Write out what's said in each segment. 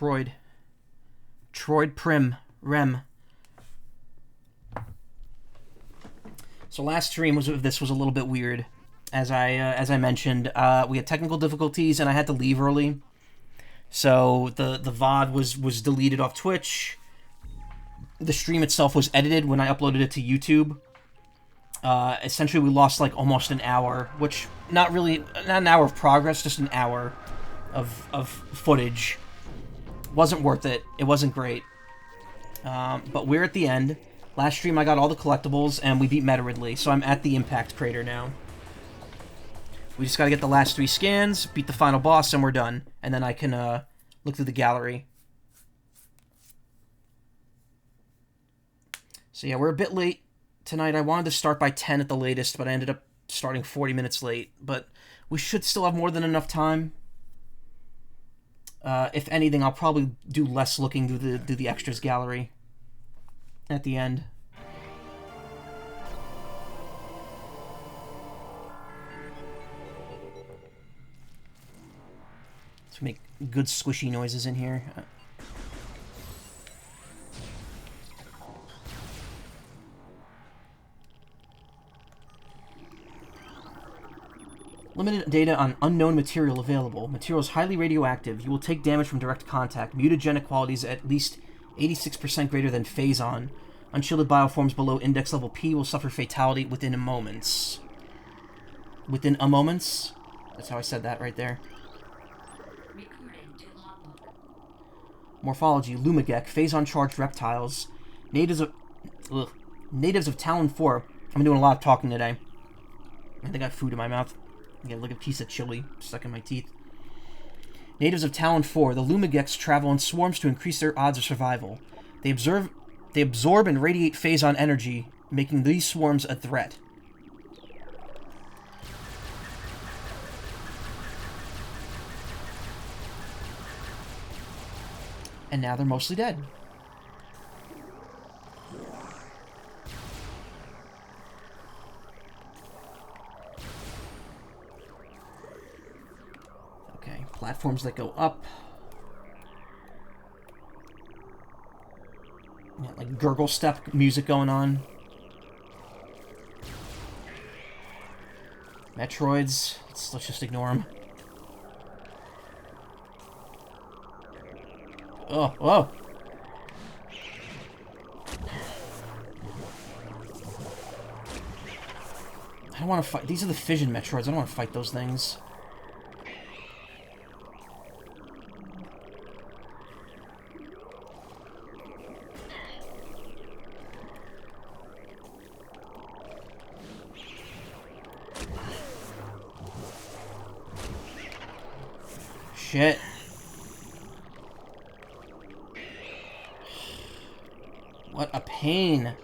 Metroid. Troid Prim. Rem. So last stream was a little bit weird. As I mentioned, we had technical difficulties and I had to leave early. So the VOD was deleted off Twitch. The stream itself was edited when I uploaded it to YouTube. Essentially, we lost like almost an hour, which not an hour of progress, just an hour of footage. Wasn't worth it. It wasn't great. But we're at the end. Last stream I got all the collectibles and we beat Metroid, so I'm at the Impact Crater now. We just gotta get the last 3 scans, beat the final boss, and we're done. And then I can look through the gallery. So yeah, we're a bit late tonight. I wanted to start by 10 at the latest, but I ended up starting 40 minutes late. But we should still have more than enough time. If anything, I'll probably do less looking through the extras gallery at the end. To make good squishy noises in here. Limited data on unknown material available. Material is highly radioactive. You will take damage from direct contact. Mutagenic qualities at least 86% greater than Phazon. Unshielded bioforms below index level P will suffer fatality within a moment. Within a moment? That's how I said that right there. Morphology, Lumagek, Phazon-charged reptiles. Natives of Talon 4. I'm doing a lot of talking today. I think I have food in my mouth. I got like a piece of chili stuck in my teeth. Natives of Talon 4. The Lumageks travel in swarms to increase their odds of survival. They absorb and radiate Phazon energy, making these swarms a threat. And now they're mostly dead. Okay, platforms that go up. Yeah, like gurgle step music going on. Metroids. Let's just ignore them. Oh, whoa. I don't want to fight. These are the fission Metroids. I don't want to fight those things. Shit. What a pain.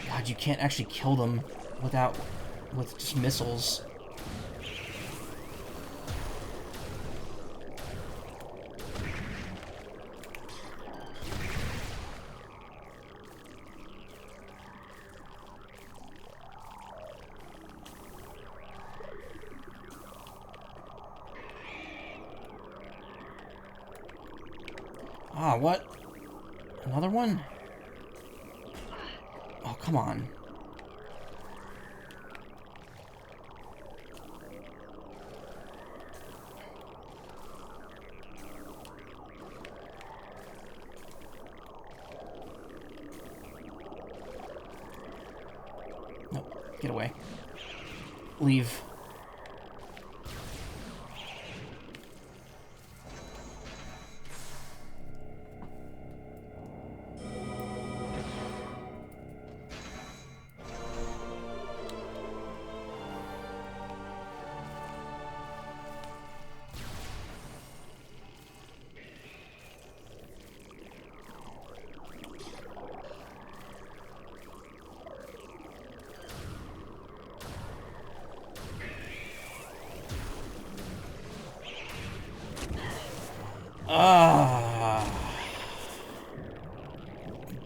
God, you can't actually kill them with just missiles. Ah, what? Another one? Oh, come on. No, get away. Leave.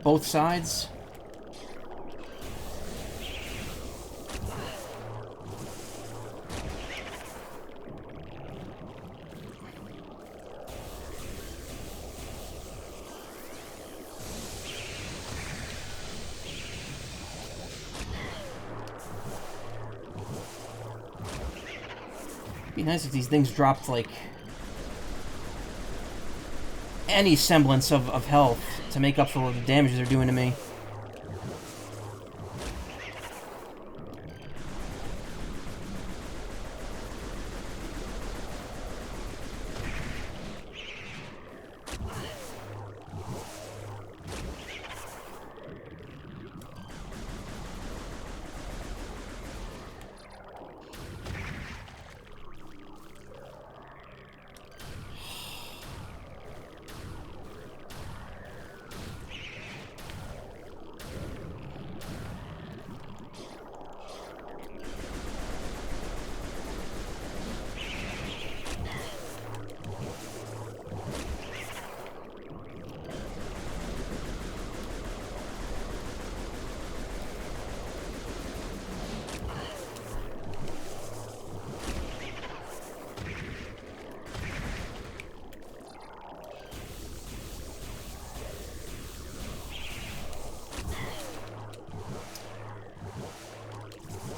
both sides. Be nice if these things dropped, like, any semblance of health to make up for the damage they're doing to me.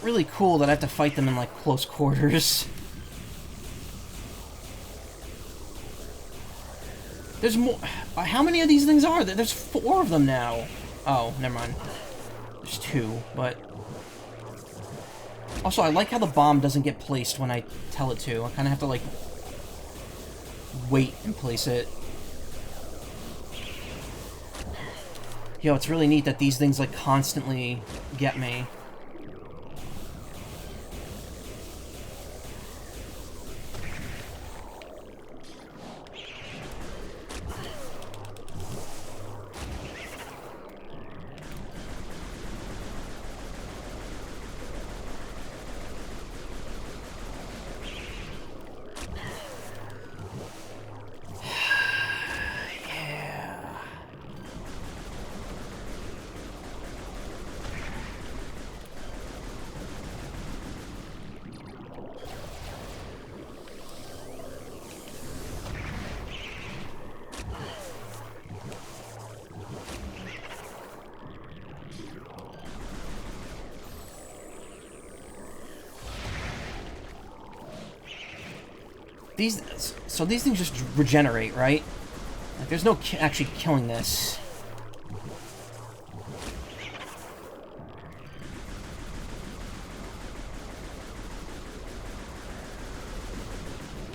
Really cool that I have to fight them in, like, close quarters. There's more. How many of these things are there? There's 4 of them now. Oh, never mind. There's 2, but... Also, I like how the bomb doesn't get placed when I tell it to. I kind of have to, like, wait and place it. Yo, it's really neat that these things, like, constantly get me. So these things just regenerate, right? Like, there's no actually killing this.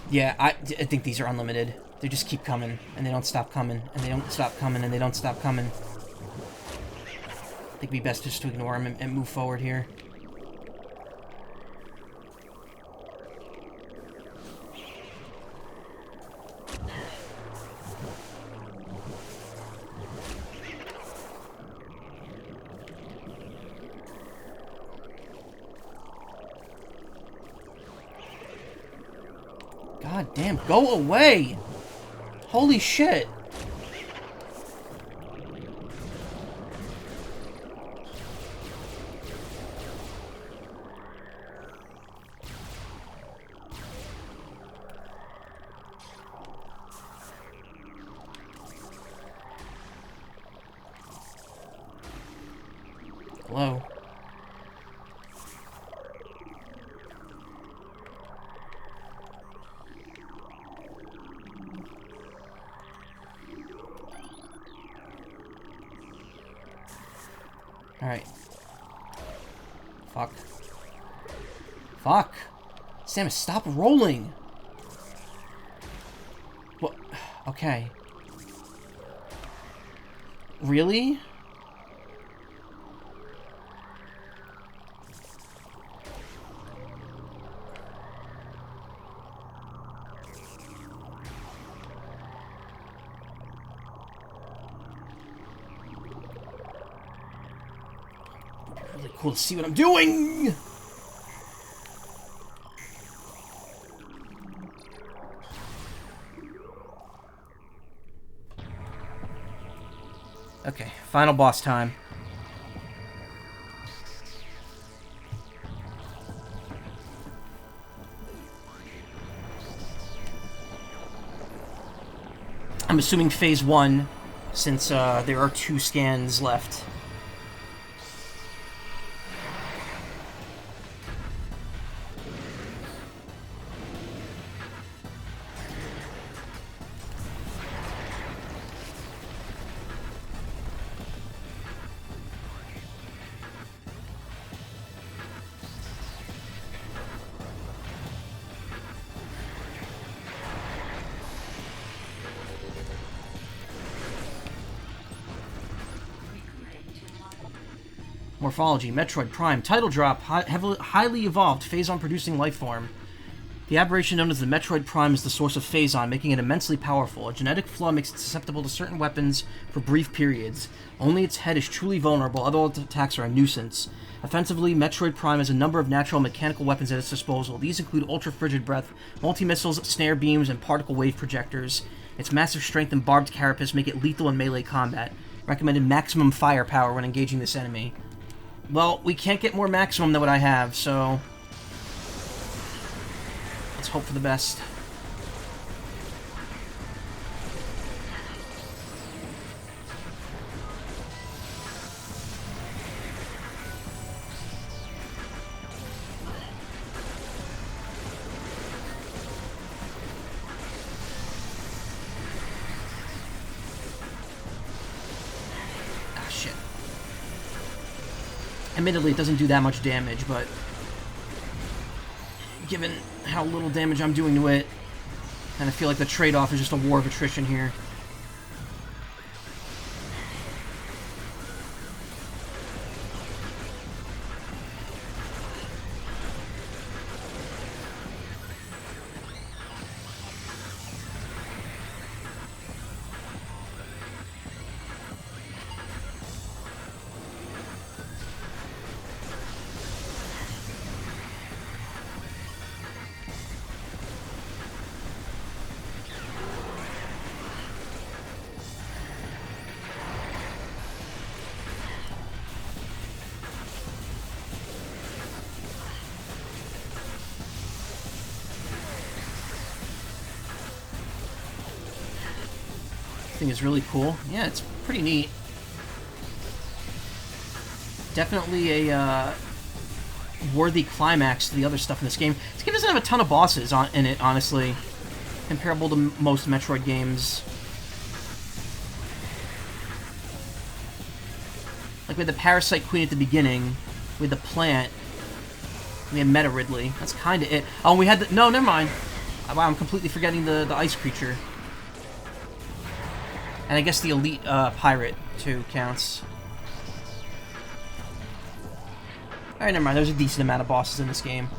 Yeah, I think these are unlimited. They just keep coming, and they don't stop coming, and they don't stop coming, and they don't stop coming. I think it'd be best just to ignore them and move forward here. God damn, go away! Holy shit! Hello? Alright. Fuck. Fuck! Samus, stop rolling! What? Okay. Really? Really cool to see what I'm doing! Okay, final boss time. I'm assuming phase 1, since there are 2 scans left. Morphology, Metroid Prime, title drop, highly evolved phazon-producing life form. The aberration known as the Metroid Prime is the source of phazon, making it immensely powerful. A genetic flaw makes it susceptible to certain weapons for brief periods. Only its head is truly vulnerable, other attacks are a nuisance. Offensively, Metroid Prime has a number of natural mechanical weapons at its disposal. These include ultra-frigid breath, multi-missiles, snare beams, and particle wave projectors. Its massive strength and barbed carapace make it lethal in melee combat. Recommended maximum firepower when engaging this enemy. Well, we can't get more maximum than what I have, so let's hope for the best. Admittedly, it doesn't do that much damage, but given how little damage I'm doing to it, and I feel like the trade-off is just a war of attrition here. Thing is really cool. Yeah, it's pretty neat. Definitely a worthy climax to the other stuff in this game. This game doesn't have a ton of bosses in it, honestly, comparable to most Metroid games. Like, we had the Parasite Queen at the beginning, we had the plant, we had Meta Ridley. That's kind of it. Oh, we had the... No, never mind. Wow, I'm completely forgetting the ice creature. And I guess the elite pirate, too, counts. Alright, never mind. There's a decent amount of bosses in this game.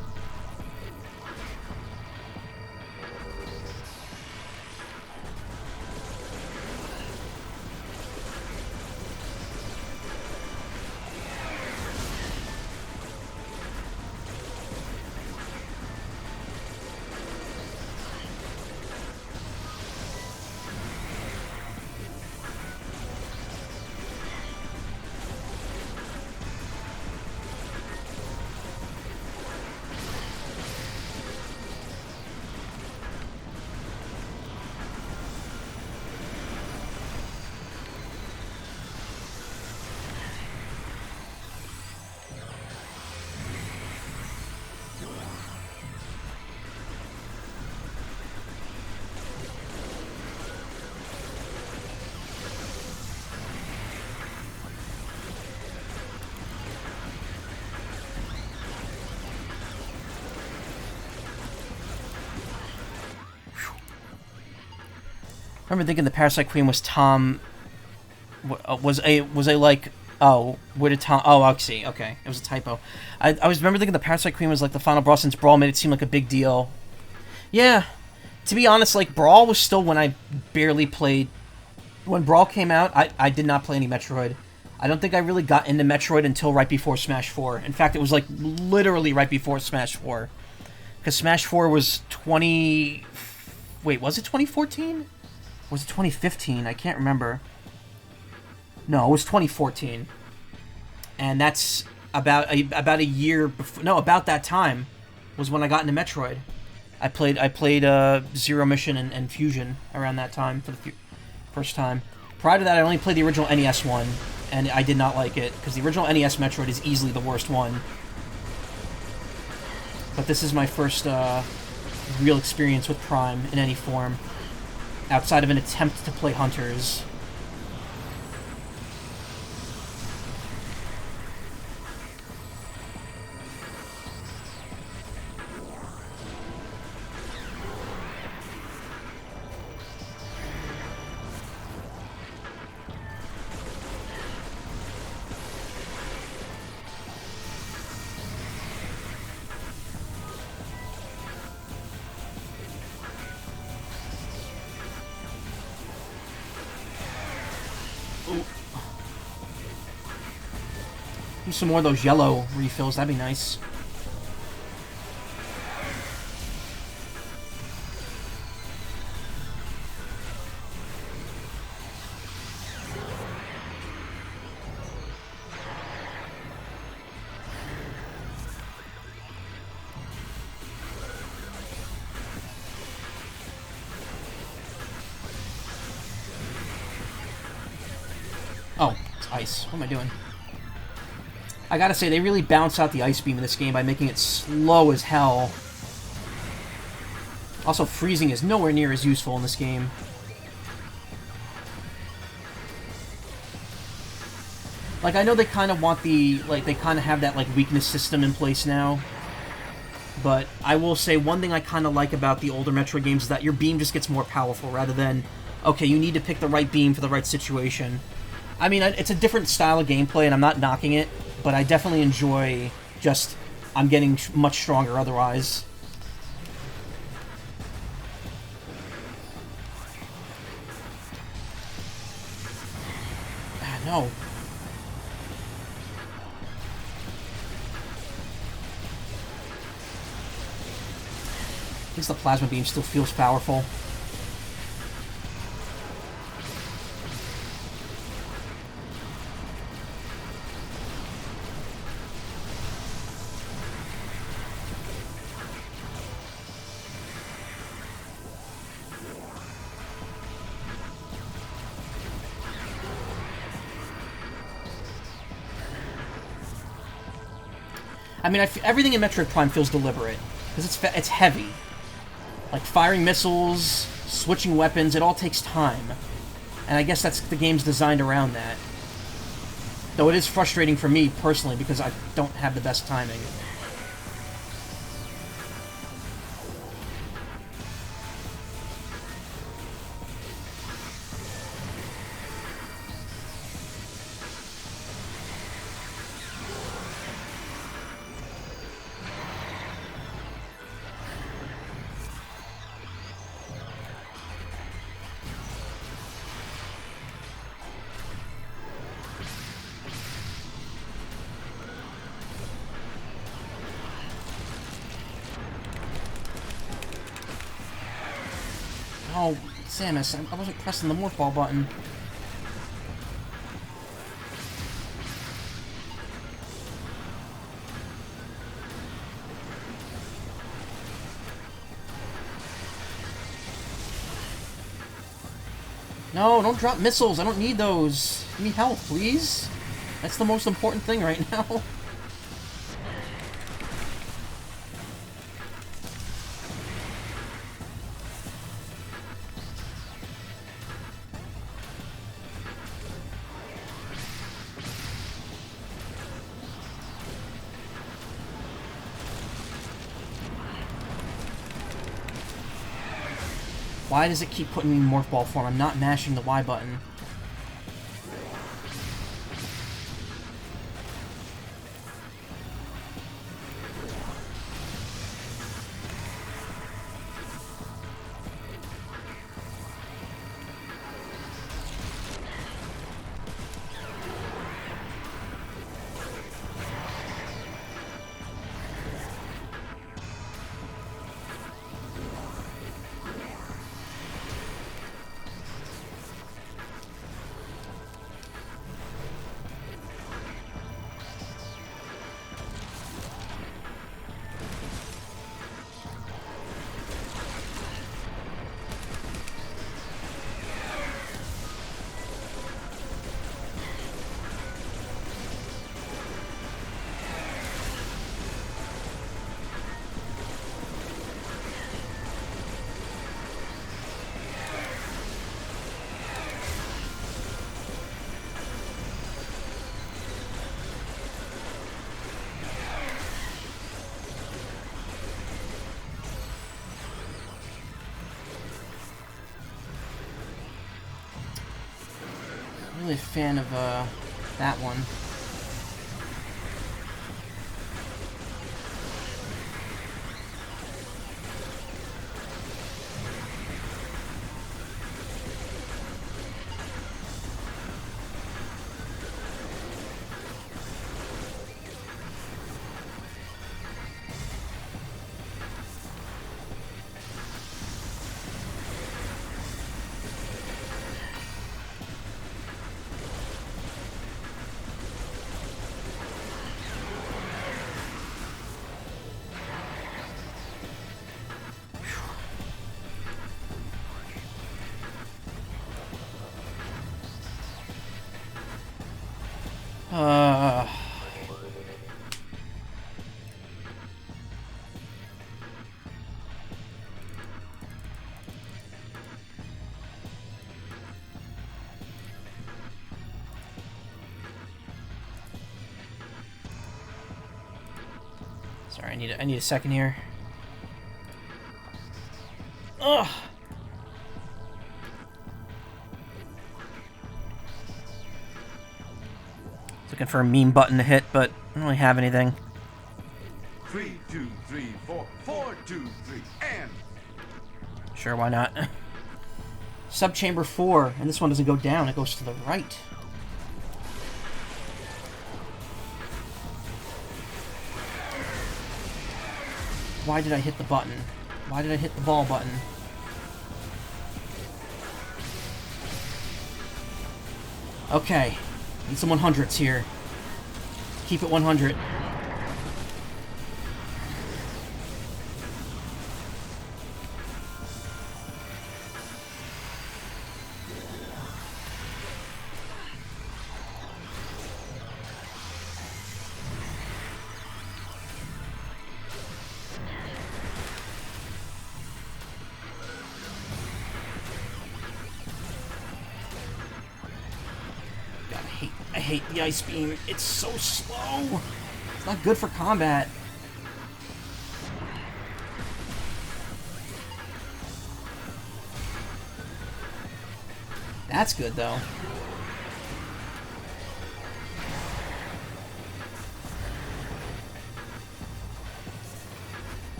I remember thinking the Parasite Queen was Tom... Was a like... Oh, where did Tom... Oh, I see. Okay, it was a typo. I was remember thinking the Parasite Queen was like the final boss, since Brawl made it seem like a big deal. Yeah. To be honest, like, Brawl was still when I barely played... When Brawl came out, I did not play any Metroid. I don't think I really got into Metroid until right before Smash 4. In fact, it was like literally right before Smash 4. Because Smash 4 was 20... Wait, was it 2014? Was it 2015? I can't remember. No, it was 2014, and that's about a year before. No, about that time was when I got into Metroid. I played Zero Mission and Fusion around that time for the first time. Prior to that, I only played the original NES one, and I did not like it because the original NES Metroid is easily the worst one. But this is my first real experience with Prime in any form, outside of an attempt to play Hunters. Do some more of those yellow refills, that'd be nice. Oh, it's ice. What am I doing? I gotta say, they really bounce out the ice beam in this game by making it slow as hell. Also, freezing is nowhere near as useful in this game. Like, I know they kind of want the, like, they kind of have that, like, weakness system in place now. But I will say one thing I kind of like about the older Metroid games is that your beam just gets more powerful rather than, okay, you need to pick the right beam for the right situation. I mean, it's a different style of gameplay, and I'm not knocking it, but I definitely enjoy just, I'm getting much stronger otherwise. Ah, no. At least the plasma beam still feels powerful. I mean, everything in Metroid Prime feels deliberate, because it's heavy. Like, firing missiles, switching weapons, it all takes time. And I guess that's the game's designed around that. Though it is frustrating for me, personally, because I don't have the best timing. Oh, Samus, I wasn't pressing the morph ball button. No, don't drop missiles. I don't need those. Give me health, please. That's the most important thing right now. Why does it keep putting me in morph ball form? I'm not mashing the Y button. really a fan of that one. Sorry, I need a second here. Ugh. Looking for a meme button to hit, but I don't really have anything. 3, 2, 3, 4, 4, 2, 3, and Sure, why not? Subchamber 4, and this one doesn't go down, it goes to the right. Why did I hit the button? Why did I hit the ball button? Okay, need some 100s here. Keep it 100. I hate the ice beam. It's so slow. It's not good for combat. That's good though.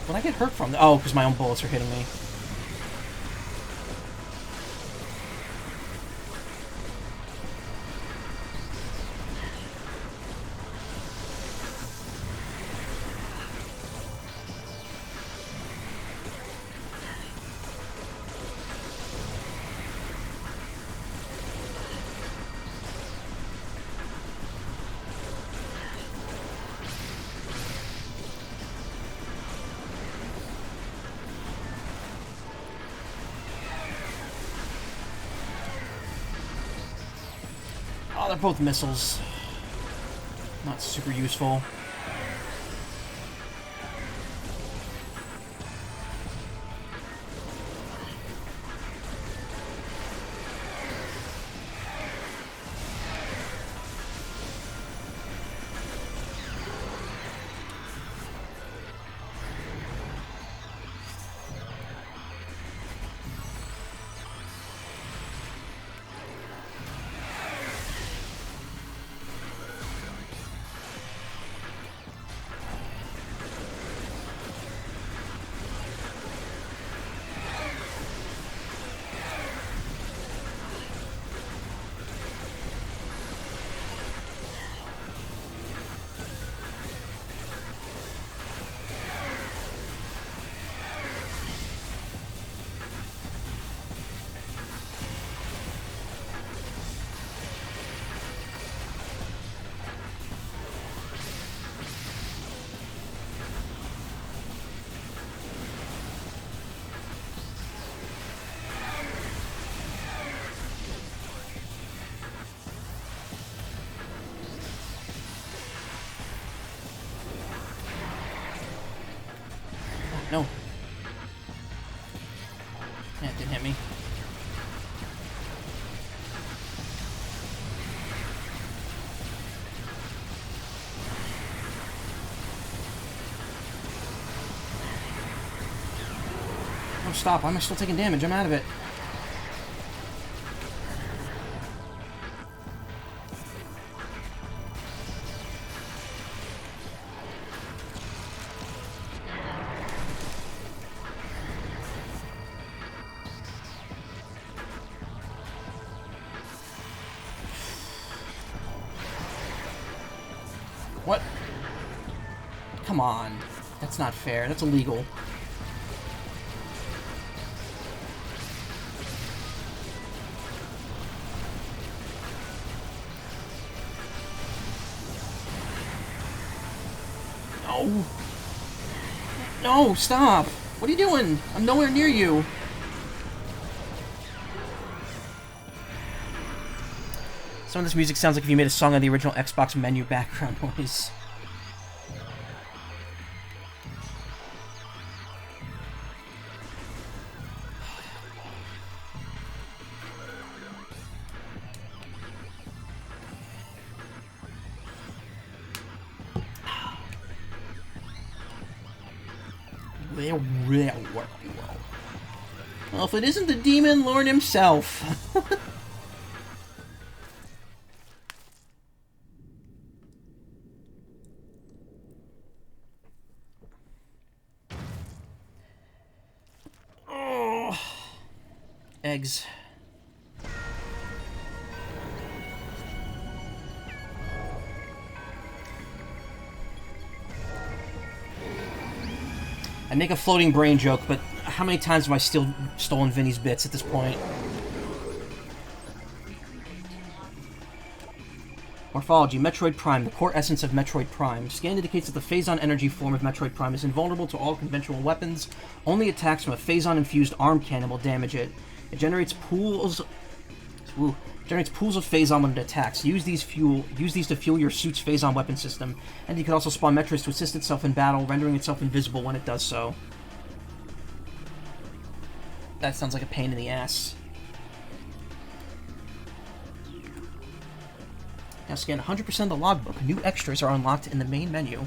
When I get hurt from? Oh, because my own bullets are hitting me. Oh, they're both missiles. Not super useful. Oh, stop. Why am I still taking damage? I'm out of it. What? Come on. That's not fair. That's illegal. No. No, stop. What are you doing? I'm nowhere near you. Some of this music sounds like if you made a song on the original Xbox menu background noise. Well, if it isn't the Demon Lord himself. Oh. Eggs. I make a floating brain joke, but how many times have I stolen Vinny's bits at this point? Morphology. Metroid Prime. The core essence of Metroid Prime. Scan indicates that the Phazon energy form of Metroid Prime is invulnerable to all conventional weapons. Only attacks from a Phazon-infused arm cannon will damage it. It generates pools of Phazon when it attacks. Use these to fuel your suit's Phazon weapon system, and you can also spawn Metroids to assist itself in battle, rendering itself invisible when it does so. That sounds like a pain in the ass. Now scan 100% of the logbook. New extras are unlocked in the main menu.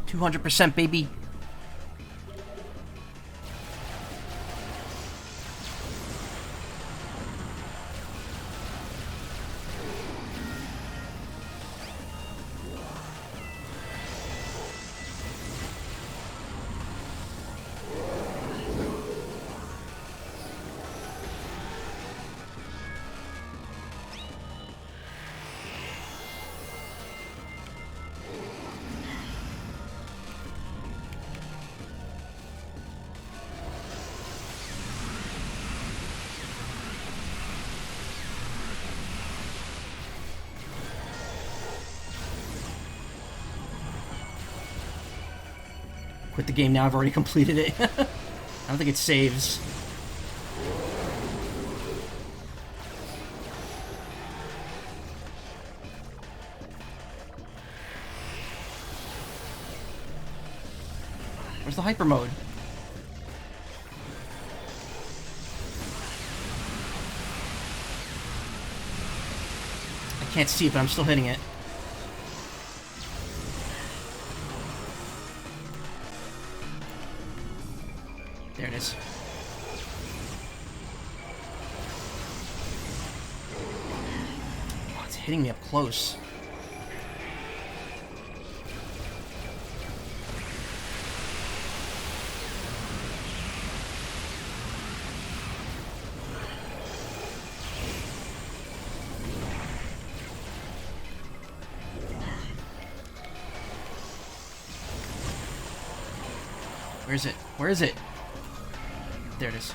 200%, baby! Quit the game now, I've already completed it. I don't think it saves. Where's the hyper mode? I can't see it, but I'm still hitting it. There it is. Oh, it's hitting me up close. Where is it? Where is it? There it is.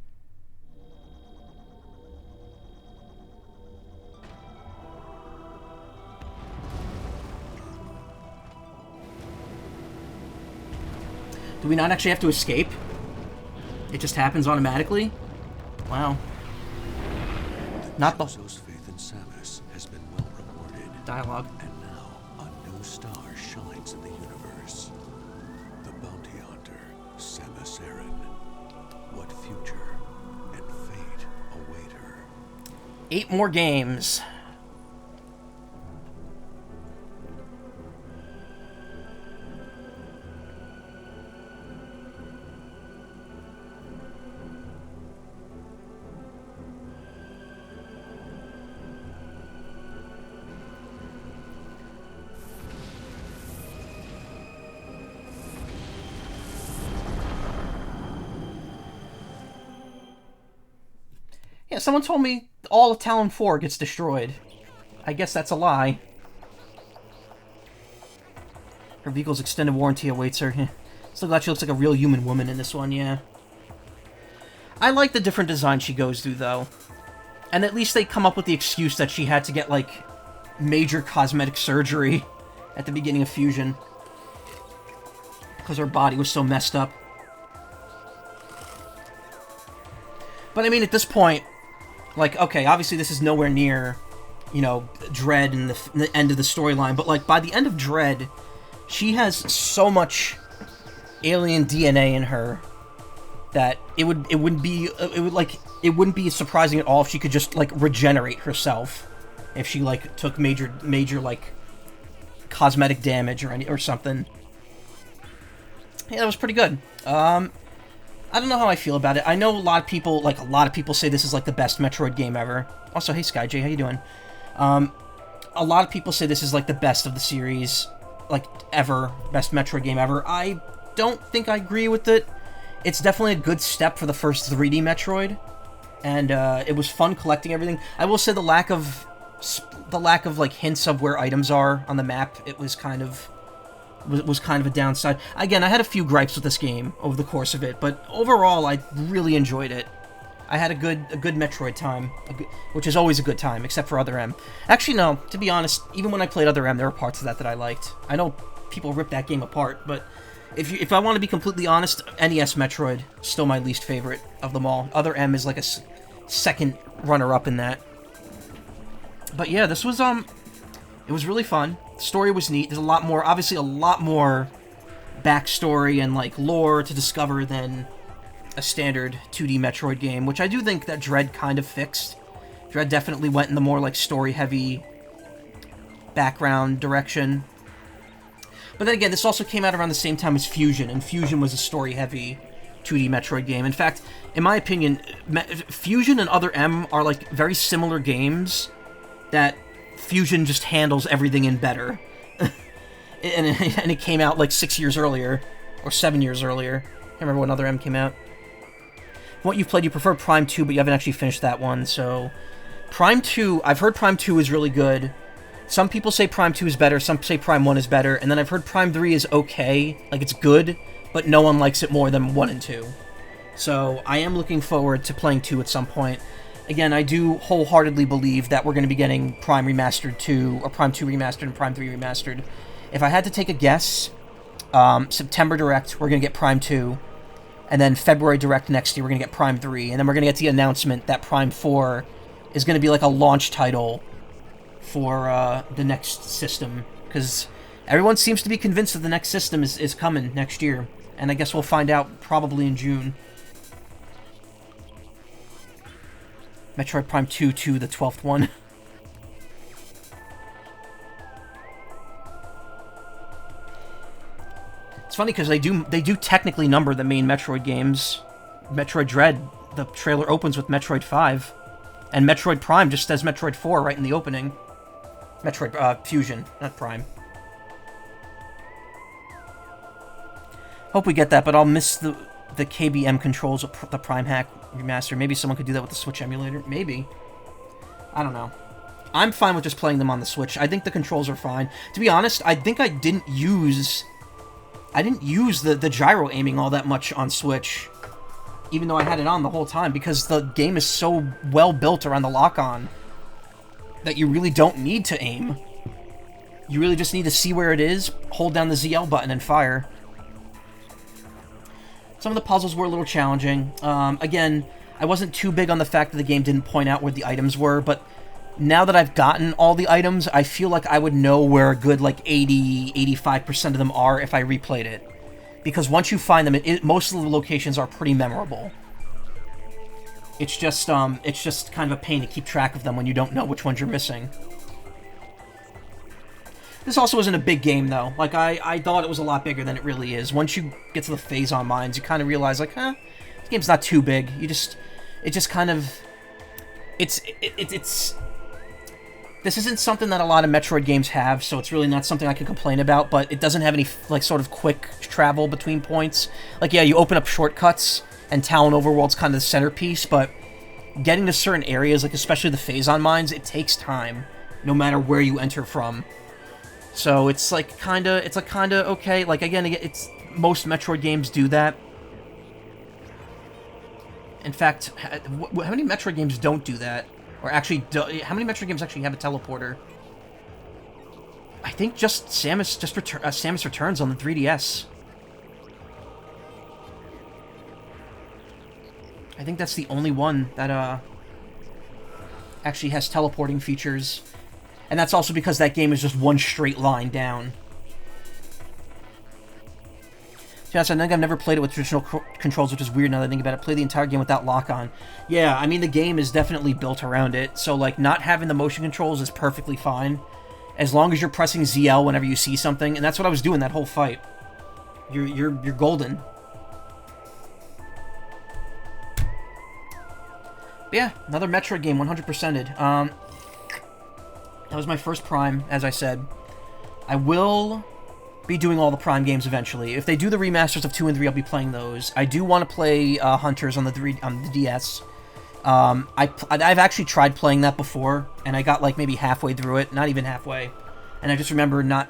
Do we not actually have to escape? It just happens automatically? Wow. Not the Chozo's faith in Samus has been well rewarded. dialogue. And now, a new star shines in the universe. The bounty hunter, Samus Aran. What future and fate await her? 8 more games. Yeah, someone told me all of Talon 4 gets destroyed. I guess that's a lie. Her vehicle's extended warranty awaits her. Still glad she looks like a real human woman in this one, yeah. I like the different designs she goes through, though. And at least they come up with the excuse that she had to get, like, major cosmetic surgery at the beginning of Fusion. Because her body was so messed up. But I mean, at this point, like, okay, obviously this is nowhere near, you know, Dread and the end of the storyline, but, like, by the end of Dread, she has so much alien DNA in her that it wouldn't be surprising at all if she could just, like, regenerate herself if she, like, took major, like, cosmetic damage or something. Yeah, that was pretty good. I don't know how I feel about it. I know a lot of people say this is, like, the best Metroid game ever. Also, hey, SkyJ, how you doing? A lot of people say this is, like, the best of the series, like, ever. Best Metroid game ever. I don't think I agree with it. It's definitely a good step for the first 3D Metroid, and it was fun collecting everything. I will say the lack of like, hints of where items are on the map, it was kind of a downside. Again, I had a few gripes with this game over the course of it, but overall, I really enjoyed it. I had a good Metroid time, which is always a good time, except for Other M. Actually, no, to be honest, even when I played Other M, there were parts of that I liked. I know people rip that game apart, but if I want to be completely honest, NES Metroid, still my least favorite of them all. Other M is like a second runner-up in that. But yeah, this was, it was really fun. The story was neat. There's obviously a lot more backstory and, like, lore to discover than a standard 2D Metroid game, which I do think that Dread kind of fixed. Dread definitely went in the more, like, story-heavy background direction. But then again, this also came out around the same time as Fusion, and Fusion was a story-heavy 2D Metroid game. In fact, in my opinion, Fusion and Other M are, like, very similar games that Fusion just handles everything in better. and it came out, like, 6 years earlier, or 7 years earlier. I can't remember when Other M came out. From what you've played, you prefer Prime 2, but you haven't actually finished that one, so... Prime 2, I've heard Prime 2 is really good. Some people say Prime 2 is better, some say Prime 1 is better, and then I've heard Prime 3 is okay, like, it's good, but no one likes it more than 1 and 2. So, I am looking forward to playing 2 at some point. Again, I do wholeheartedly believe that we're going to be getting Prime Remastered 2, or Prime 2 Remastered and Prime 3 Remastered. If I had to take a guess, September Direct, we're going to get Prime 2, and then February Direct next year, we're going to get Prime 3, and then we're going to get the announcement that Prime 4 is going to be like a launch title for the next system, because everyone seems to be convinced that the next system is coming next year, and I guess we'll find out probably in June. Metroid Prime 2 to the 12th one. It's funny because they do technically number the main Metroid games. Metroid Dread, the trailer opens with Metroid 5, and Metroid Prime just says Metroid 4 right in the opening. Metroid Fusion, not Prime. Hope we get that, but I'll miss the KBM controls of the Prime Hack Remaster. Maybe someone could do that with the Switch emulator. Maybe. I don't know. I'm fine with just playing them on the Switch. I think the controls are fine. To be honest, I think I didn't use the gyro aiming all that much on Switch, even though I had it on the whole time, because the game is so well built around the lock-on that you really don't need to aim. You really just need to see where it is, hold down the ZL button, and fire. Some of the puzzles were a little challenging. Again, I wasn't too big on the fact that the game didn't point out where the items were, but now that I've gotten all the items, I feel like I would know where a good, like, 85% of them are if I replayed it. Because once you find them, most of the locations are pretty memorable. It's just kind of a pain to keep track of them when you don't know which ones you're missing. This also isn't a big game, though. Like, I thought it was a lot bigger than it really is. Once you get to the Phazon Mines, you kind of realize, like, this game's not too big. It's this isn't something that a lot of Metroid games have, so it's really not something I can complain about, but it doesn't have any, like, sort of quick travel between points. Like, yeah, you open up shortcuts, and Talon Overworld's kind of the centerpiece, but getting to certain areas, like especially the Phazon Mines, it takes time, no matter where you enter from. So it's like kinda okay. Like, again, it's most Metroid games do that. In fact, how many Metroid games don't do that? Or actually, how many Metroid games actually have a teleporter? I think just Samus Returns on the 3DS. I think that's the only one that actually has teleporting features. And that's also because that game is just one straight line down. Yes, I think I've never played it with traditional controls, which is weird now that I think about it. Play the entire game without lock-on. Yeah, I mean, the game is definitely built around it, so, like, not having the motion controls is perfectly fine. As long as you're pressing ZL whenever you see something, and that's what I was doing that whole fight. You're golden. But yeah, another Metroid game, 100%ed. That was my first Prime, as I said. I will be doing all the Prime games eventually. If they do the remasters of 2 and 3, I'll be playing those. I do want to play Hunters on the DS. I've actually tried playing that before, and I got like maybe halfway through it, not even halfway, and I just remember not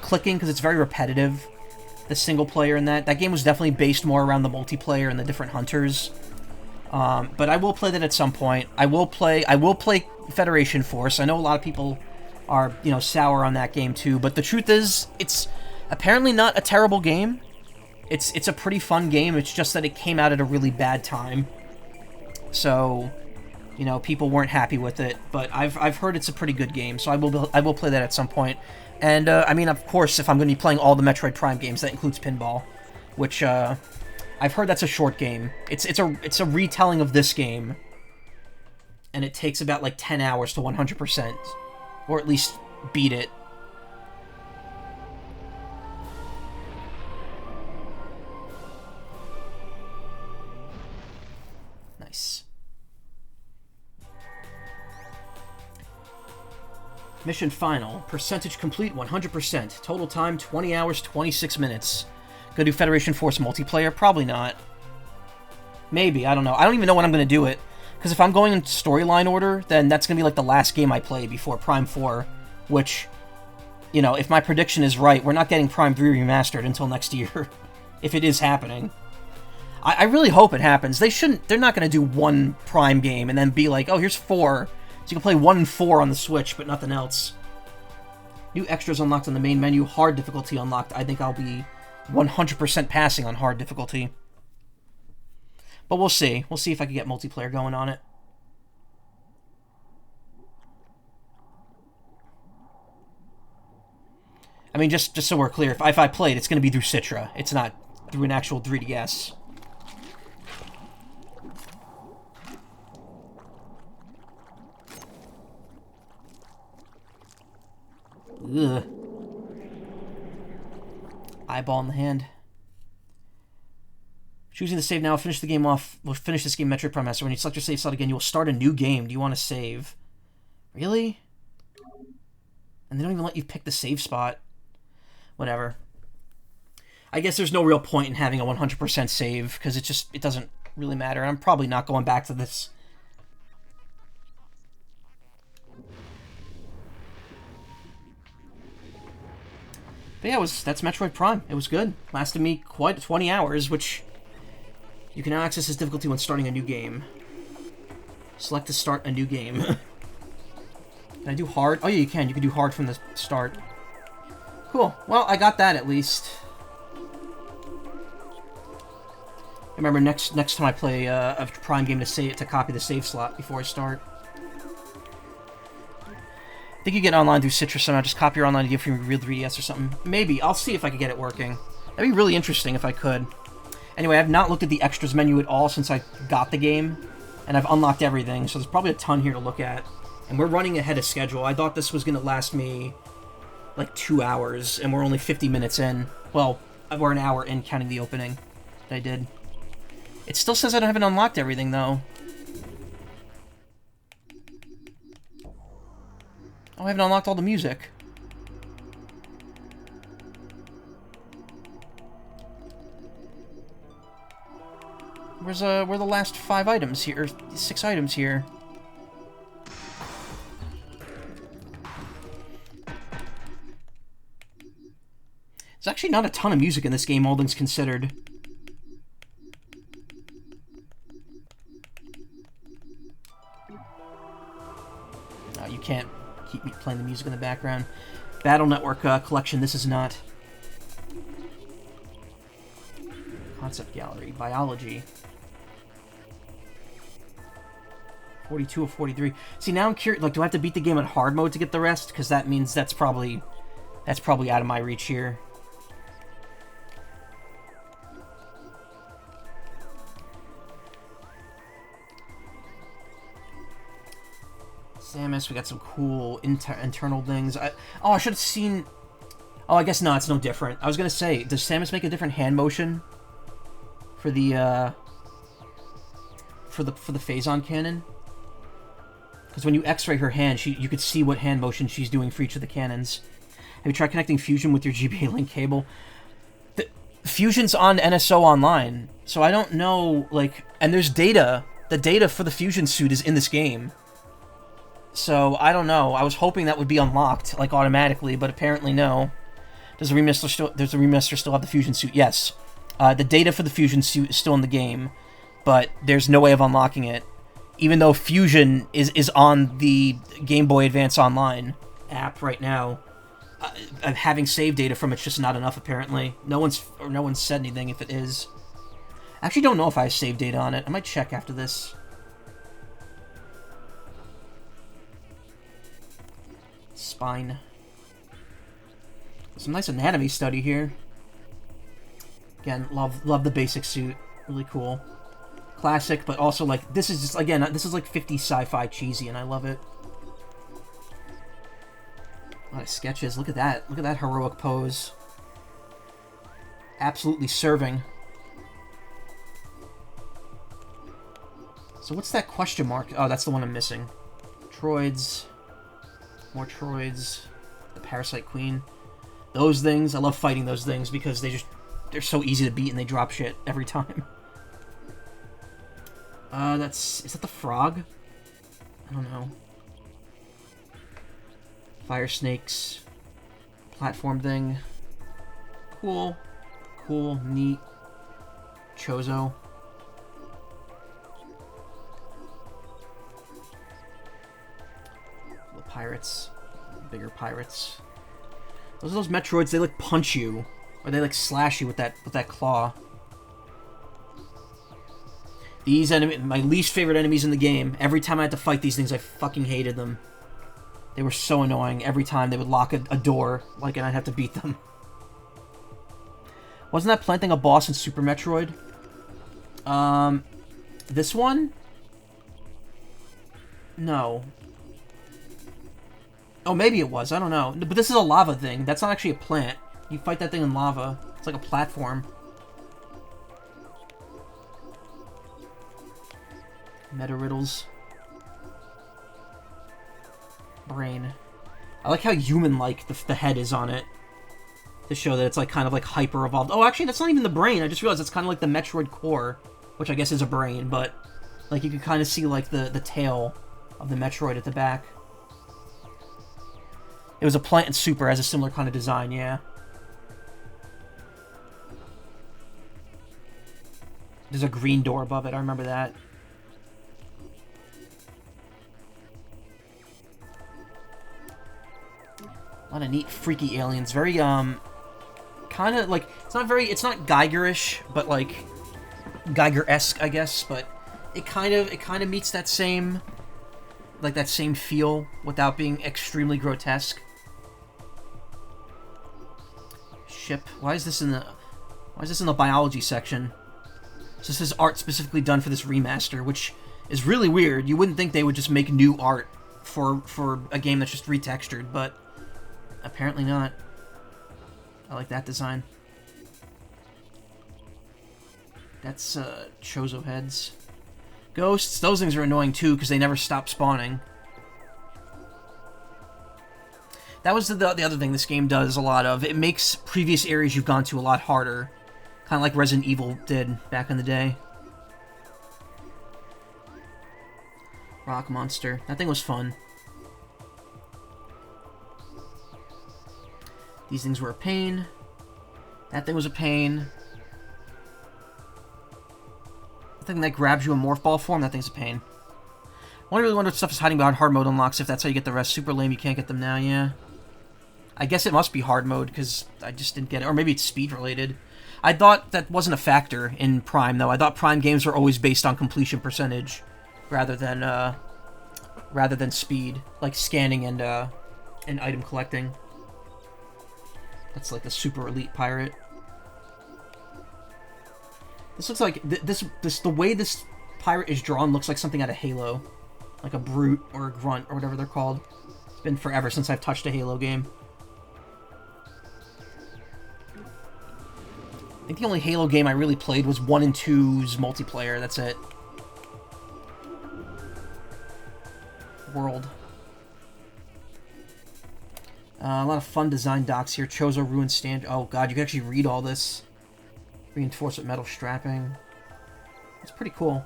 clicking because it's very repetitive. The single player in that game was definitely based more around the multiplayer and the different hunters. But I will play that at some point. I will play Federation Force. I know a lot of people are, sour on that game too, but the truth is, it's apparently not a terrible game. It's a pretty fun game. It's just that it came out at a really bad time. So, people weren't happy with it, but I've heard it's a pretty good game, so I will play that at some point. And I mean, of course, if I'm going to be playing all the Metroid Prime games, that includes Pinball, which I've heard that's a short game. It's a retelling of this game, and it takes about like 10 hours to 100%, or at least beat it. Nice. Mission final. Percentage complete 100%. Total time 20 hours 26 minutes. Gonna do Federation Force multiplayer? Probably not. Maybe, I don't know. I don't even know when I'm gonna do it. Because if I'm going in storyline order, then that's gonna be like the last game I play before Prime 4. Which, if my prediction is right, we're not getting Prime 3 Remastered until next year. If it is happening. I really hope it happens. They're not gonna do one Prime game and then be like, oh, here's 4. So you can play 1 and 4 on the Switch, but nothing else. New extras unlocked on the main menu. Hard difficulty unlocked. I think I'll be 100% passing on hard difficulty. But we'll see. We'll see if I can get multiplayer going on it. I mean, just so we're clear, if I play it, it's going to be through Citra. It's not through an actual 3DS. Ugh. Eyeball in the hand. Choosing to save now. Finish the game off. We'll finish this game, Metroid Prime Master. When you select your save slot again, you will start a new game. Do you want to save? Really? And they don't even let you pick the save spot. Whatever. I guess there's no real point in having a 100% save, because it doesn't really matter. I'm probably not going back to this. But yeah, that's Metroid Prime. It was good. Lasted me quite 20 hours, which you can now access this difficulty when starting a new game. Select to start a new game. Can I do hard? Oh yeah, you can. You can do hard from the start. Cool. Well, I got that at least. Remember, next time I play a Prime game to copy the save slot before I start. I think you get online through Citrus somehow. Just copy your online idea from your real 3DS or something. Maybe. I'll see if I can get it working. That'd be really interesting if I could. Anyway, I've not looked at the extras menu at all since I got the game. And I've unlocked everything, so there's probably a ton here to look at. And we're running ahead of schedule. I thought this was going to last me like 2 hours, and we're only 50 minutes in. Well, we're an hour in counting the opening that I did. It still says I haven't unlocked everything, though. Oh, I haven't unlocked all the music. Where are the last 5 items here, or 6 items here? There's actually not a ton of music in this game, all things considered. You can't keep me playing the music in the background. Battle Network collection, this is not. Concept gallery, biology. 42 of 43. See, now I'm curious, like, do I have to beat the game on hard mode to get the rest? Because that means that's probably out of my reach here. Samus, we got some cool internal things. I should have seen... Oh, I guess not, it's no different. I was gonna say, does Samus make a different hand motion for the Phazon cannon? Because when you X-ray her hand, you could see what hand motion she's doing for each of the cannons. Have you tried connecting Fusion with your GBA Link cable? Fusion's on NSO Online, so I don't know, like... And there's data. The data for the Fusion suit is in this game. So, I don't know. I was hoping that would be unlocked, like, automatically, but apparently no. Does the remaster still have the Fusion suit? Yes. The data for the Fusion suit is still in the game, but there's no way of unlocking it. Even though Fusion is on the Game Boy Advance Online app right now. Having save data from it's just not enough, apparently. No one's said anything if it is. I actually don't know if I have save data on it. I might check after this. Spine. Some nice anatomy study here. Again, love the basic suit. Really cool. Classic, but also, like, this is just, again, this is like 50 sci-fi cheesy, and I love it. A lot of sketches. Look at that. Look at that heroic pose. Absolutely serving. So what's that question mark? Oh, that's the one I'm missing. Troids. More Troids. The Parasite Queen. Those things. I love fighting those things because they're so easy to beat and they drop shit every time. Is that the frog? I don't know. Fire snakes. Platform thing. Cool. Cool. Neat. Chozo. The pirates. Bigger pirates. Those Metroids, they like punch you. Or they like slash you with that claw. These enemies, my least favorite enemies in the game. Every time I had to fight these things, I fucking hated them. They were so annoying. Every time they would lock a door, like, and I'd have to beat them. Wasn't that plant thing a boss in Super Metroid? This one? No. Oh, maybe it was. I don't know. But this is a lava thing. That's not actually a plant. You fight that thing in lava. It's like a platform. Meta riddles. Brain. I like how human-like the head is on it. To show that it's like kind of like hyper-evolved. Oh, actually, that's not even the brain. I just realized it's kind of like the Metroid core. Which I guess is a brain, but... Like, you can kind of see like the tail of the Metroid at the back. It was a plant in Super, has a similar kind of design, yeah. There's a green door above it, I remember that. A lot of neat, freaky aliens. Very, kind of, like, it's not Geigerish, but, like, Geiger-esque, I guess, but it kind of meets that same, like, that same feel without being extremely grotesque. Ship. Why is this in the biology section? So this is art specifically done for this remaster, which is really weird. You wouldn't think they would just make new art for a game that's just retextured, but apparently not. I like that design. That's Chozo heads. Ghosts, those things are annoying too because they never stop spawning. That was the other thing this game does a lot of. It makes previous areas you've gone to a lot harder. Kind of like Resident Evil did back in the day. Rock monster. That thing was fun. These things were a pain. That thing was a pain. The thing that grabs you in morph ball form, that thing's a pain. I really wonder if stuff is hiding behind hard mode unlocks, if that's how you get the rest. Super lame, you can't get them now, yeah. I guess it must be hard mode, because I just didn't get it. Or maybe it's speed related. I thought that wasn't a factor in Prime, though. I thought Prime games were always based on completion percentage, rather than speed, like scanning and item collecting. That's like the super elite pirate. This looks like the way this pirate is drawn looks like something out of Halo, like a brute or a grunt or whatever they're called. It's been forever since I've touched a Halo game. I think the only Halo game I really played was 1 and 2's multiplayer. That's it. World. A lot of fun design docs here. Chozo Ruin Stand. Oh god, you can actually read all this. Reinforced with metal strapping. It's pretty cool.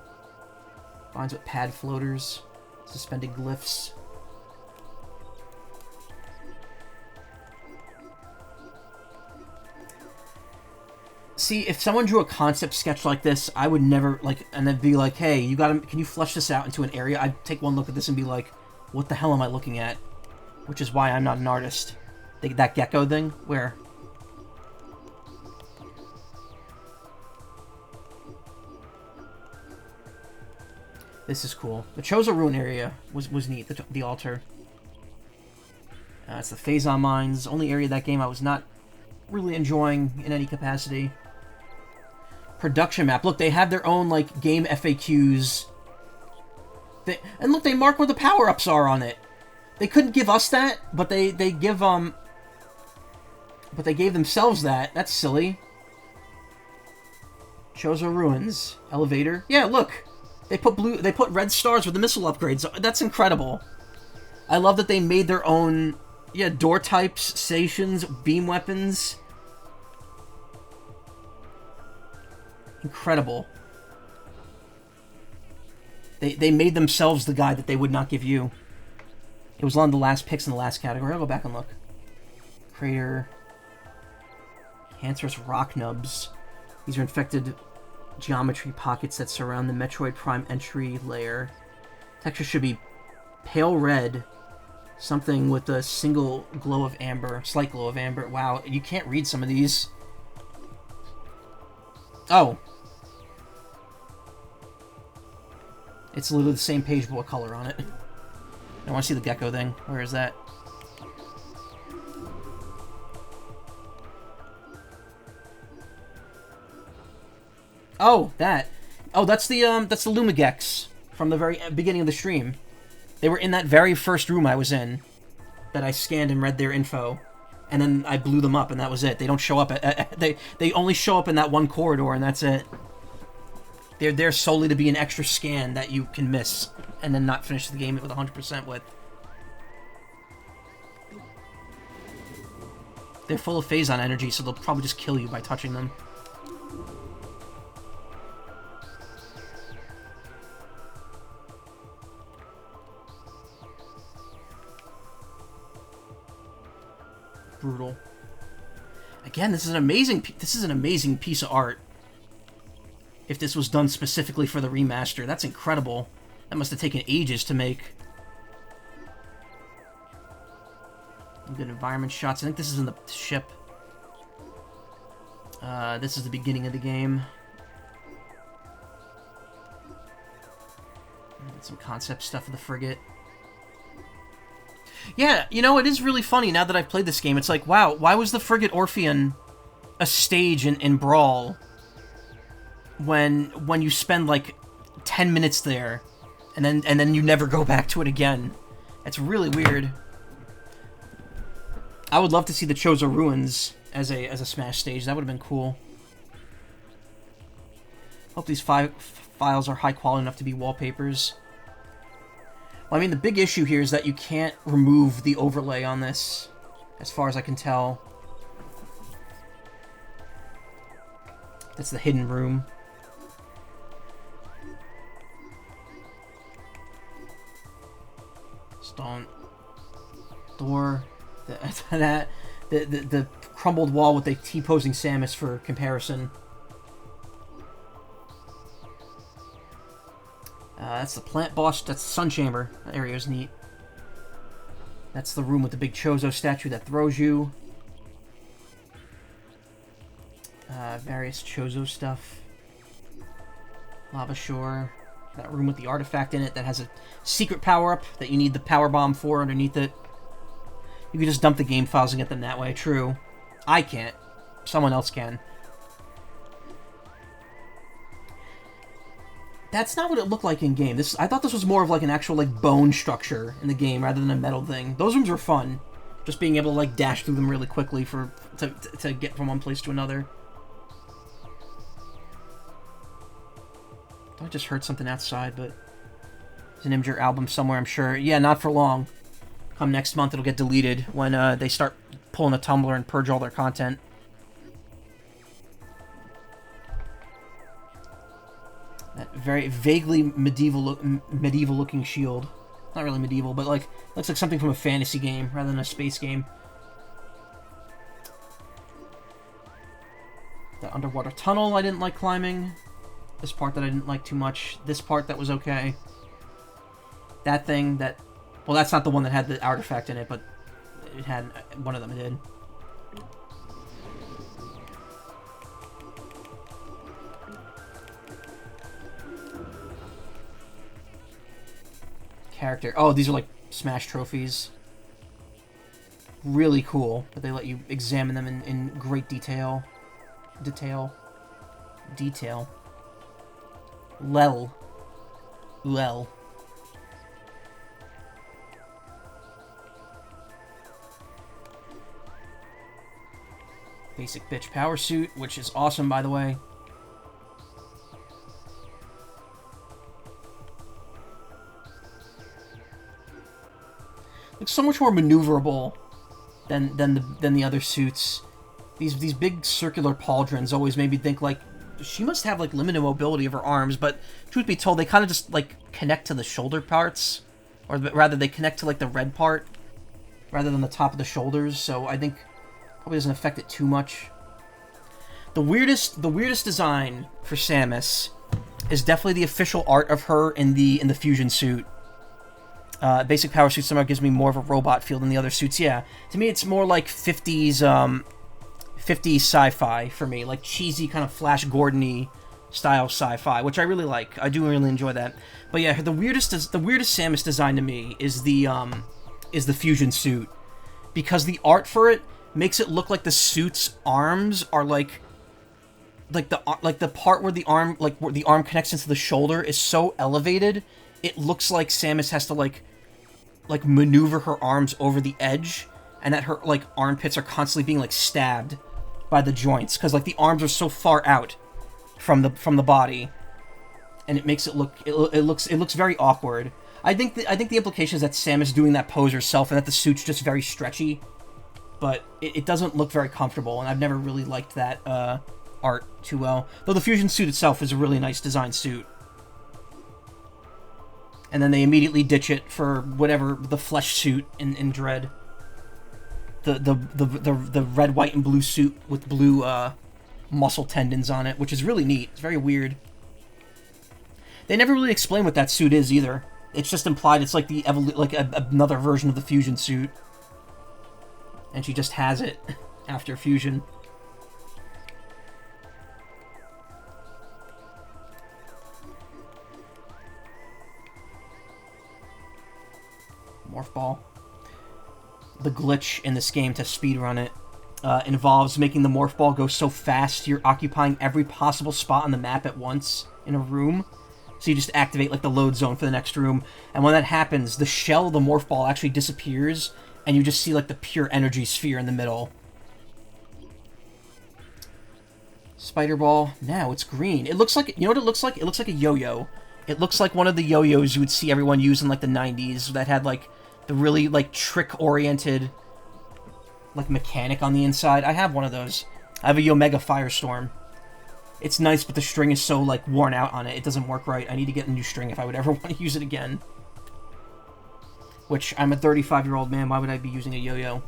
Binds with pad floaters. Suspended glyphs. See, if someone drew a concept sketch like this, I would never, like, and then be like, hey, can you flesh this out into an area? I'd take one look at this and be like, what the hell am I looking at? Which is why I'm not an artist. That gecko thing? Where? This is cool. The Chozo Ruin area was neat, the altar. It's the Phazon Mines. Only area of that game I was not really enjoying in any capacity. Production map. Look, they have their own, like, game FAQs. And look, they mark where the power-ups are on it. They couldn't give us that, but they gave themselves that. That's silly. Chozo Ruins. Elevator. Yeah, look. They put red stars with the missile upgrades. That's incredible. I love that they made their own, yeah, door types, stations, beam weapons. Incredible. They made themselves the guide that they would not give you. It was one of the last picks in the last category. I'll go back and look. Crater. Cancerous rock nubs. These are infected geometry pockets that surround the Metroid Prime entry layer. Texture should be pale red. Something with a single glow of amber. Slight glow of amber. Wow, you can't read some of these. Oh. It's literally the same page but what color on it. I want to see the gecko thing. Where is that? Oh, that. Oh, that's the Lumigex from the very beginning of the stream. They were in that very first room I was in that I scanned and read their info, and then I blew them up, and that was it. They don't show up they only show up in that one corridor, and that's it. They're there solely to be an extra scan that you can miss and then not finish the game with 100% with. They're full of Phazon energy, so they'll probably just kill you by touching them. Brutal. Again, this is an amazing piece of art. If this was done specifically for the remaster, that's incredible. That must have taken ages to make. Good environment shots. I think this is in the ship. This is the beginning of the game. Some concept stuff of the frigate. Yeah, you know, it is really funny now that I've played this game. It's like, wow, why was the frigate Orpheon a stage in Brawl when you spend like 10 minutes there and then you never go back to it again? It's really weird. I would love to see the Chozo Ruins as a Smash stage. That would have been cool. Hope these files are high quality enough to be wallpapers. Well, I mean, the big issue here is that you can't remove the overlay on this, as far as I can tell. That's the hidden room. Stone door. The crumbled wall with the T-posing Samus for comparison. That's the plant boss. That's the sun chamber. That area is neat. That's the room with the big Chozo statue that throws you. Various Chozo stuff. Lava Shore. That room with the artifact in it that has a secret power-up that you need the power bomb for underneath it. You can just dump the game files and get them that way. True. I can't. Someone else can. That's not what it looked like in game. I thought this was more of like an actual like bone structure in the game rather than a metal thing. Those rooms were fun. Just being able to like dash through them really quickly to get from one place to another. I just heard something outside, but there's an Imgur album somewhere, I'm sure. Yeah, not for long. Come next month, it'll get deleted when they start pulling a Tumblr and purge all their content. That very vaguely medieval-looking shield. Not really medieval, but like looks like something from a fantasy game rather than a space game. The underwater tunnel I didn't like climbing. This part that I didn't like too much. This part that was okay. That thing that... Well, that's not the one that had the artifact in it, but it had... One of them did. Character. Oh, these are like Smash trophies. Really cool, but they let you examine them in great detail. Detail. Lel. Basic bitch power suit, which is awesome, by the way. Looks so much more maneuverable than the other suits. These big circular pauldrons always made me think like she must have like limited mobility of her arms, but truth be told, they kind of just like connect to the shoulder parts, or rather they connect to like the red part rather than the top of the shoulders. So I think probably doesn't affect it too much. The weirdest design for Samus is definitely the official art of her in the fusion suit. Basic power suit somehow gives me more of a robot feel than the other suits. Yeah, to me it's more like 50s sci-fi for me, like cheesy kind of Flash Gordon-y style sci-fi, which I really like. I do really enjoy that. But yeah, the weirdest Samus design to me is the fusion suit, because the art for it makes it look like the suit's arms are like the part where the arm connects into the shoulder is so elevated, it looks like Samus has to like maneuver her arms over the edge, and that her like armpits are constantly being like stabbed by the joints because like the arms are so far out from the body, and it makes it look it looks very awkward. I think the implication is that Samus doing that pose herself and that the suit's just very stretchy, but it doesn't look very comfortable, and I've never really liked that art too well. Though the fusion suit itself is a really nice design suit. And then they immediately ditch it for whatever the flesh suit in Dread. The red, white, and blue suit with blue muscle tendons on it, which is really neat. It's very weird. They never really explain what that suit is either. It's just implied it's like another version of the fusion suit, and she just has it after fusion. Morph Ball. The glitch in this game to speedrun it involves making the Morph Ball go so fast you're occupying every possible spot on the map at once in a room. So you just activate like the load zone for the next room. And when that happens, the shell of the Morph Ball actually disappears and you just see like the pure energy sphere in the middle. Spider Ball. Now it's green. It looks like, you know what it looks like? It looks like a yo-yo. It looks like one of the yo-yos you would see everyone use in like the 90s that had like the really like trick-oriented like mechanic on the inside. I have one of those. I have a Yomega Firestorm. It's nice, but the string is so like worn out on it. It doesn't work right. I need to get a new string if I would ever want to use it again. Which, I'm a 35-year-old man. Why would I be using a yo-yo?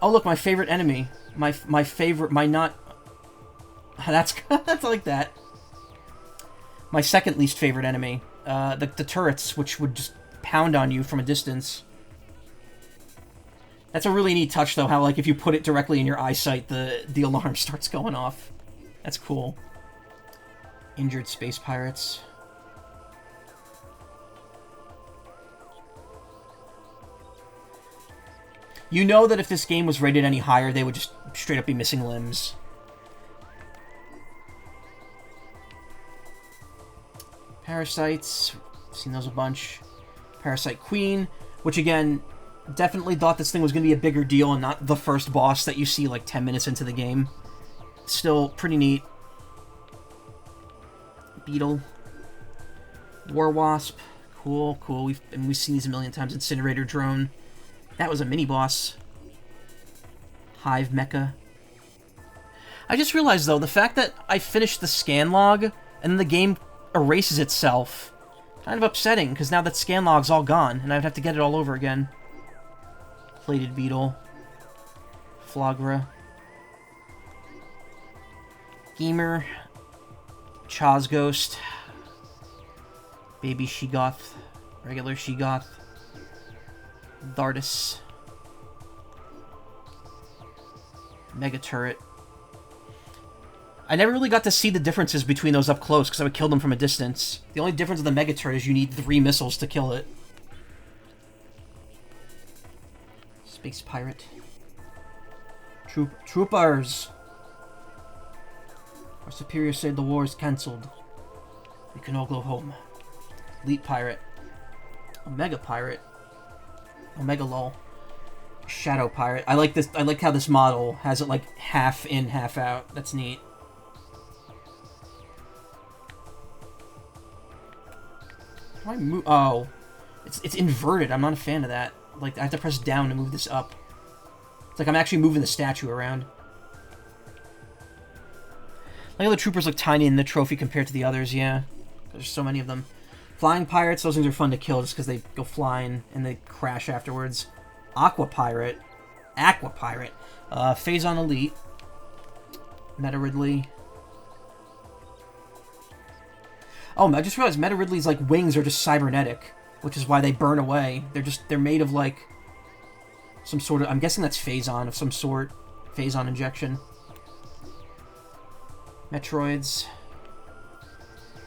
Oh, look, my favorite enemy. My favorite, my not... That's like that. My second least favorite enemy. The turrets, which would just pound on you from a distance. That's a really neat touch, though, how, like, if you put it directly in your eyesight, the alarm starts going off. That's cool. Injured space pirates. You know that if this game was rated any higher, they would just straight up be missing limbs. Parasites. Seen those a bunch. Parasite Queen, which again, definitely thought this thing was going to be a bigger deal and not the first boss that you see like 10 minutes into the game. Still pretty neat. Beetle. War Wasp. Cool, cool. We've seen these a million times. Incinerator Drone. That was a mini-boss. Hive Mecha. I just realized, though, the fact that I finished the scan log and then the game erases itself, kind of upsetting, because now that scan log's all gone, and I would have to get it all over again. Plated Beetle. Flogra. Gamer. Choz Ghost. Baby Shegoth. Regular Shegoth. Thardus. Mega Turret. I never really got to see the differences between those up close because I would kill them from a distance. The only difference with the Mega Turret is you need 3 missiles to kill it. Space Pirate. Troopers! Our superiors say the war is cancelled. We can all go home. Elite Pirate. Omega Pirate. Omega Lol. Shadow Pirate. I like this. I like how this model has it like half in, half out. That's neat. How do I move? Oh, it's inverted. I'm not a fan of that. Like I have to press down to move this up. It's like I'm actually moving the statue around. Like how the troopers look tiny in the trophy compared to the others. Yeah, there's so many of them. Flying pirates, those things are fun to kill just because they go flying and they crash afterwards. Aqua Pirate. Phazon Elite. Meta Ridley. Oh, I just realized Meta Ridley's like wings are just cybernetic, which is why they burn away. They're made of like some sort of, I'm guessing that's Phazon of some sort. Phazon injection. Metroids.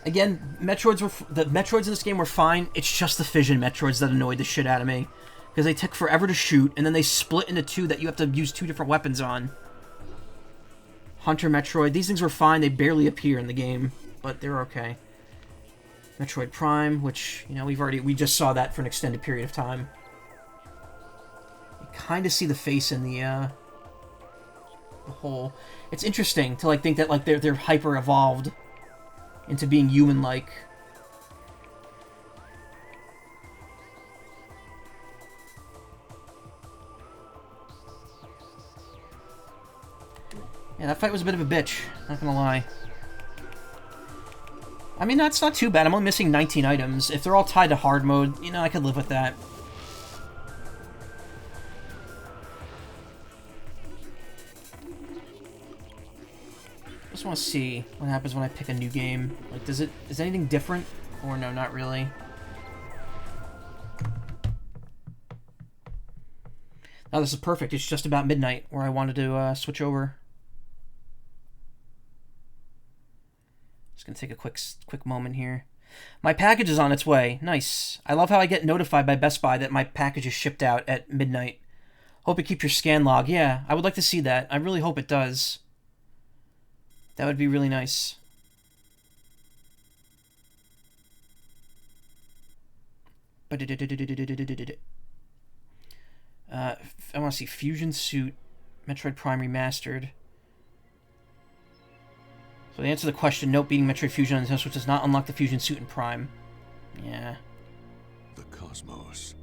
Again, the Metroids in this game were fine. It's just the fission Metroids that annoyed the shit out of me. Because they took forever to shoot, and then they split into 2 that you have to use 2 different weapons on. Hunter Metroid. These things were fine. They barely appear in the game, but they're okay. Metroid Prime, which, you know, we just saw that for an extended period of time. You kind of see the face in the hole. It's interesting to, like, think that, like, they're hyper-evolved into being human-like. Yeah, that fight was a bit of a bitch, not gonna lie. I mean, that's not too bad. I'm only missing 19 items. If they're all tied to hard mode, you know, I could live with that. Just want to see what happens when I pick a new game. Like, is anything different? Or no, not really. Oh, this is perfect. It's just about midnight where I wanted to switch over. Just gonna take a quick moment here. My package is on its way. Nice. I love how I get notified by Best Buy that my package is shipped out at midnight. Hope it keeps your scan log. Yeah, I would like to see that. I really hope it does. That would be really nice. I want to see Fusion Suit, Metroid Prime Remastered. So the answer to the question, nope, beating Metroid Fusion on Nintendo Switch does not unlock the Fusion Suit in Prime. Yeah. The cosmos.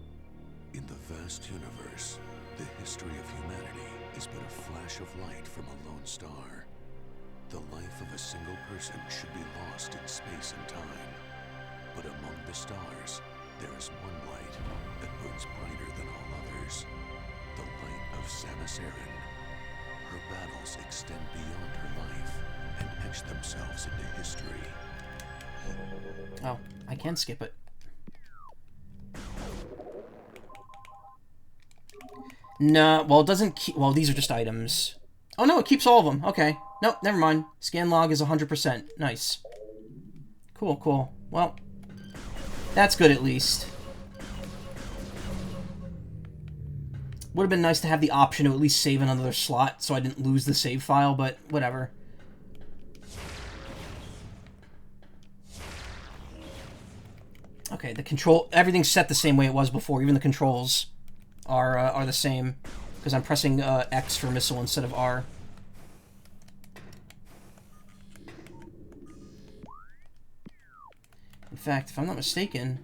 In the vast universe, the history of humanity is but a flash of light from a lone star. The life of a single person should be lost in space and time. But among the stars, there is one light that burns brighter than all others. The light of Samus Aran. Her battles extend beyond her life and etch themselves into history. Oh, I can skip it. No, well, it doesn't keep... Well, these are just items. Oh, no, it keeps all of them. Okay. Nope, never mind. Scan log is 100%. Nice. Cool, cool. Well, that's good at least. Would have been nice to have the option to at least save another slot so I didn't lose the save file, but whatever. Okay, the control... Everything's set the same way it was before. Even the controls are the same. Because I'm pressing X for missile instead of R. In fact, if I'm not mistaken...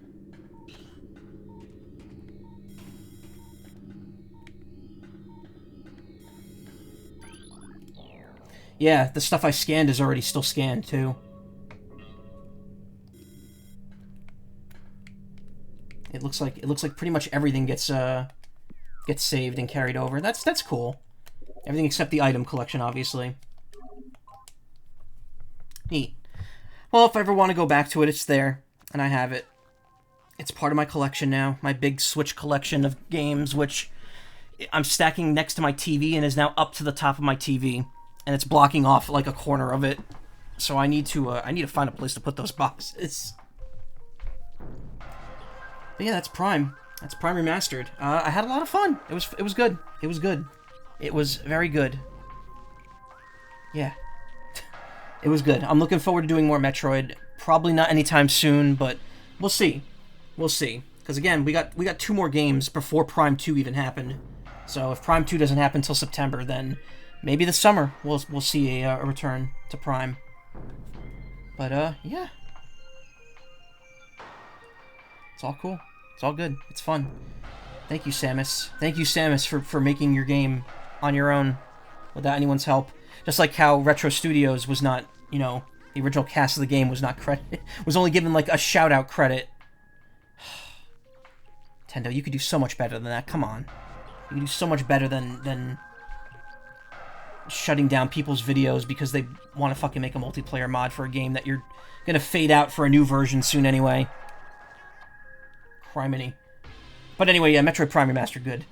Yeah, the stuff I scanned is already still scanned, too. It looks like pretty much everything gets saved and carried over. That's cool. Everything except the item collection, obviously. Neat. Well, if I ever want to go back to it, it's there, and I have it. It's part of my collection now. My big Switch collection of games, which I'm stacking next to my TV and is now up to the top of my TV, and it's blocking off like a corner of it. So I need to find a place to put those boxes. But yeah, that's Prime. That's Prime Remastered. I had a lot of fun. It was good. It was good. It was very good. Yeah. It was good. I'm looking forward to doing more Metroid. Probably not anytime soon, but we'll see. We'll see. Because again, we got 2 more games before Prime 2 even happened. So if Prime 2 doesn't happen until September, then maybe this summer we'll see a return to Prime. But yeah. It's all cool. It's all good. It's fun. Thank you, Samus. Thank you, Samus, for making your game on your own without anyone's help. Just like how Retro Studios was not, you know, the original cast of the game was not was only given like a shout-out credit. Nintendo, you could do so much better than that. Come on. You could do so much better than shutting down people's videos because they want to fucking make a multiplayer mod for a game that you're gonna fade out for a new version soon anyway. Criminy. But anyway, yeah, Metroid Prime Remastered, good.